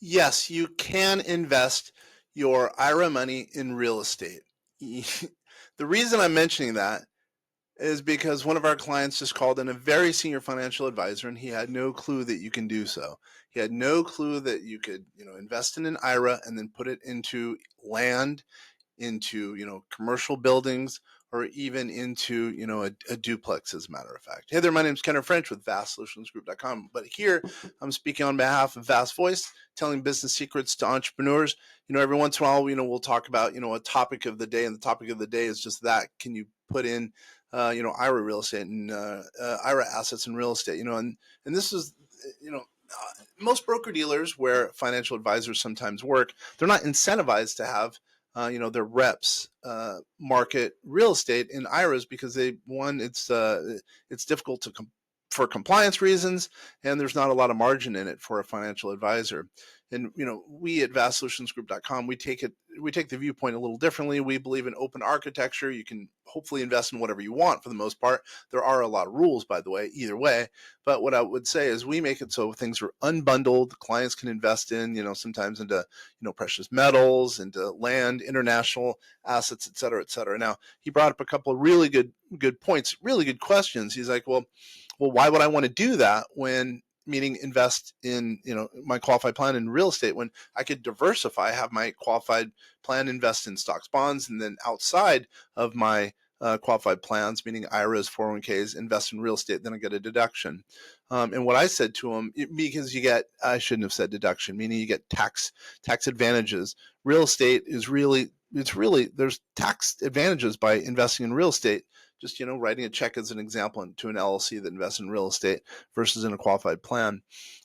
Yes, you can invest your IRA money in real estate. The reason I'm mentioning that is because one of our clients just called in a very senior financial advisor and he had no clue that you can do so. He had no clue that you could, invest in an IRA and then put it into land, into commercial buildings, or even into a duplex, as a matter of fact. Hey there, my name is Kenner French with vastsolutionsgroup.com, but here I'm speaking on behalf of Vast Voice, telling business secrets to entrepreneurs. Every once in a while, we'll talk about a topic of the day, and the topic of the day is just that: can you put in IRA real estate and IRA assets in real estate? And this is most broker dealers where financial advisors sometimes work, they're not incentivized to have their reps market real estate in IRAs because it's difficult for compliance reasons, and there's not a lot of margin in it for a financial advisor. And we at vastsolutionsgroup.com, we take the viewpoint a little differently. We believe in open architecture. You can hopefully invest in whatever you want for the most part. There are a lot of rules, by the way, either way. But what I would say is we make it so things are unbundled. Clients can invest in, sometimes into, precious metals, into land, international assets, et cetera, et cetera. Now, he brought up a couple of really good points, really good questions. He's like, well, why would I want to do that when, meaning invest in, my qualified plan in real estate, when I could diversify, have my qualified plan invest in stocks, bonds, and then outside of my qualified plans, meaning IRAs, 401ks, invest in real estate, then I get a deduction. And what I said to him, because I shouldn't have said deduction, meaning you get tax advantages. Real estate is there's tax advantages by investing in real estate. Just, writing a check as an example to an LLC that invests in real estate versus in a qualified plan.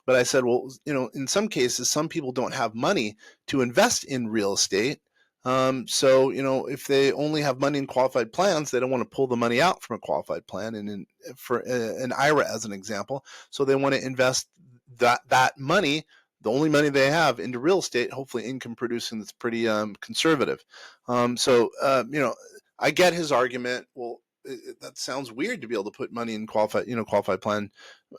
But I said, well, in some cases, some people don't have money to invest in real estate. So, if they only have money in qualified plans, they don't want to pull the money out from a qualified plan and for an IRA as an example. So they want to invest that money, the only money they have, into real estate, hopefully income producing that's pretty conservative. I get his argument. Well, that sounds weird to be able to put money in qualified plan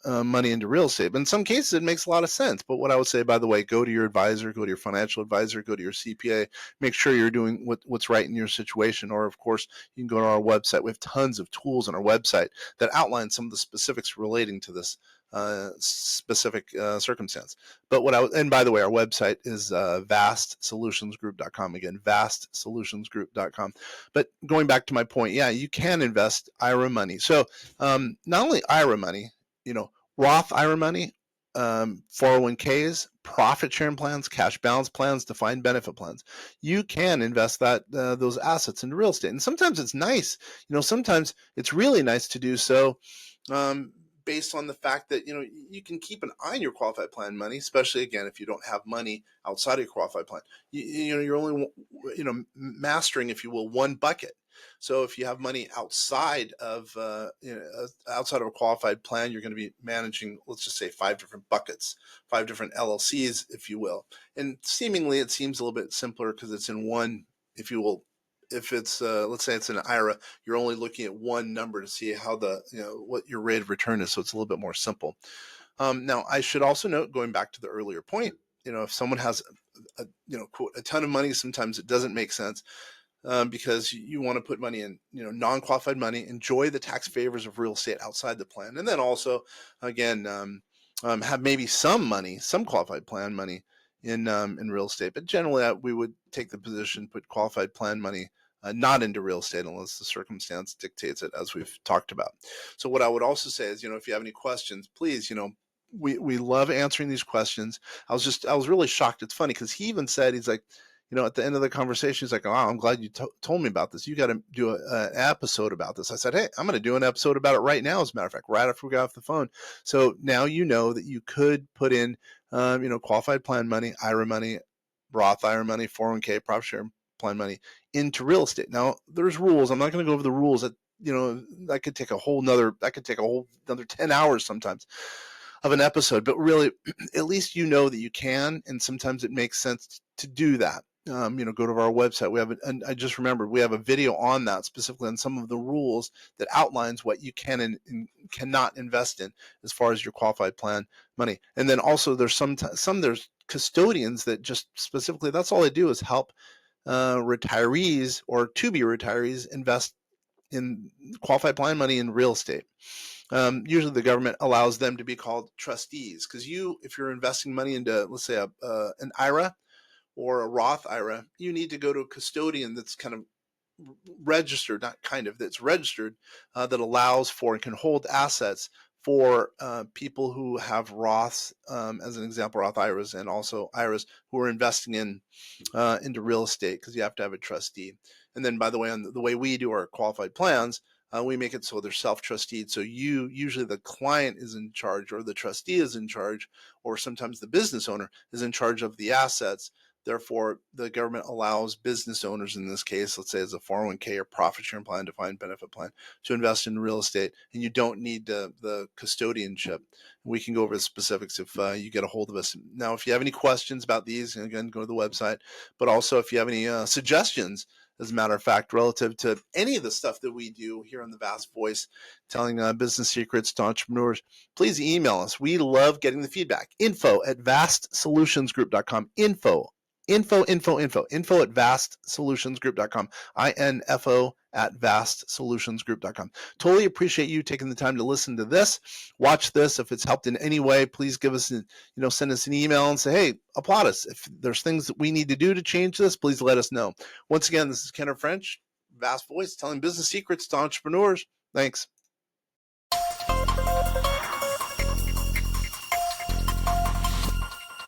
money into real estate. But in some cases, it makes a lot of sense. But what I would say, by the way, go to your advisor, go to your financial advisor, go to your CPA, make sure you're doing what's right in your situation. Or, of course, you can go to our website. We have tons of tools on our website that outline some of the specifics relating to this specific circumstance. But and by the way, our website is vastsolutionsgroup.com. Again, vastsolutionsgroup.com. But going back to my point, yeah, you can invest IRA money. So not only IRA money, Roth IRA money, 401ks, profit sharing plans, cash balance plans, defined benefit plans. You can invest those assets into real estate. And sometimes it's nice, sometimes it's really nice to do so based on the fact that, you can keep an eye on your qualified plan money, especially, again, if you don't have money outside of your qualified plan. You're only, mastering, if you will, one bucket. So if you have money outside of a qualified plan, you're going to be managing, let's just say, 5 different buckets, 5 different LLCs, if you will. And seemingly it seems a little bit simpler because it's in one, if you will. If it's let's say it's an IRA, you're only looking at one number to see how what your rate of return is. So it's a little bit more simple. Now, I should also note, going back to the earlier point, if someone has quote, a ton of money, sometimes it doesn't make sense. Because you want to put money in, non-qualified money, enjoy the tax favors of real estate outside the plan, and then also, again, have maybe some qualified plan money in real estate. But generally, we would take the position, put qualified plan money not into real estate unless the circumstance dictates it, as we've talked about. So what I would also say is, if you have any questions, please, we love answering these questions. I was really shocked. It's funny because he even said, he's like, at the end of the conversation, he's like, "Oh, I'm glad you told me about this. You got to do an episode about this." I said, "Hey, I'm going to do an episode about it right now, as a matter of fact, right after we got off the phone." So now you know that you could put in, qualified plan money, IRA money, Roth IRA money, 401k, profit share plan money into real estate. Now, there's rules. I'm not going to go over the rules. That could take a whole nother 10 hours sometimes of an episode. But really, at least that you can, and sometimes it makes sense to do that. Go to our website. I just remembered, we have a video on that, specifically on some of the rules that outlines what you can and cannot invest in as far as your qualified plan money. And then also there's custodians that just specifically, that's all they do is help retirees or to-be retirees invest in qualified plan money in real estate. Usually the government allows them to be called trustees, because if you're investing money into, let's say, an IRA or a Roth IRA, you need to go to a custodian that's kind of registered, not kind of, that's registered, that allows for and can hold assets for people who have Roths, as an example, Roth IRAs, and also IRAs who are investing into real estate, because you have to have a trustee. And then, by the way, on the way we do our qualified plans, we make it so they're self-trusteed. So usually the client is in charge, or the trustee is in charge, or sometimes the business owner is in charge of the assets. Therefore, the government allows business owners, in this case, let's say as a 401k or profit sharing plan, defined benefit plan, to invest in real estate, and you don't need the custodianship. We can go over the specifics if you get a hold of us. Now, if you have any questions about these, again, go to the website. But also, if you have any suggestions, as a matter of fact, relative to any of the stuff that we do here on the Vast Voice, telling business secrets to entrepreneurs, please email us. We love getting the feedback. info@vastsolutionsgroup.com. Info at vastsolutionsgroup.com. info@vastsolutionsgroup.com. Totally appreciate you taking the time to listen to this, watch this. If it's helped in any way, please give us, send us an email and say, hey, applaud us. If there's things that we need to do to change this, please let us know. Once again, this is Kenneth French, Vast Voice, telling business secrets to entrepreneurs. Thanks.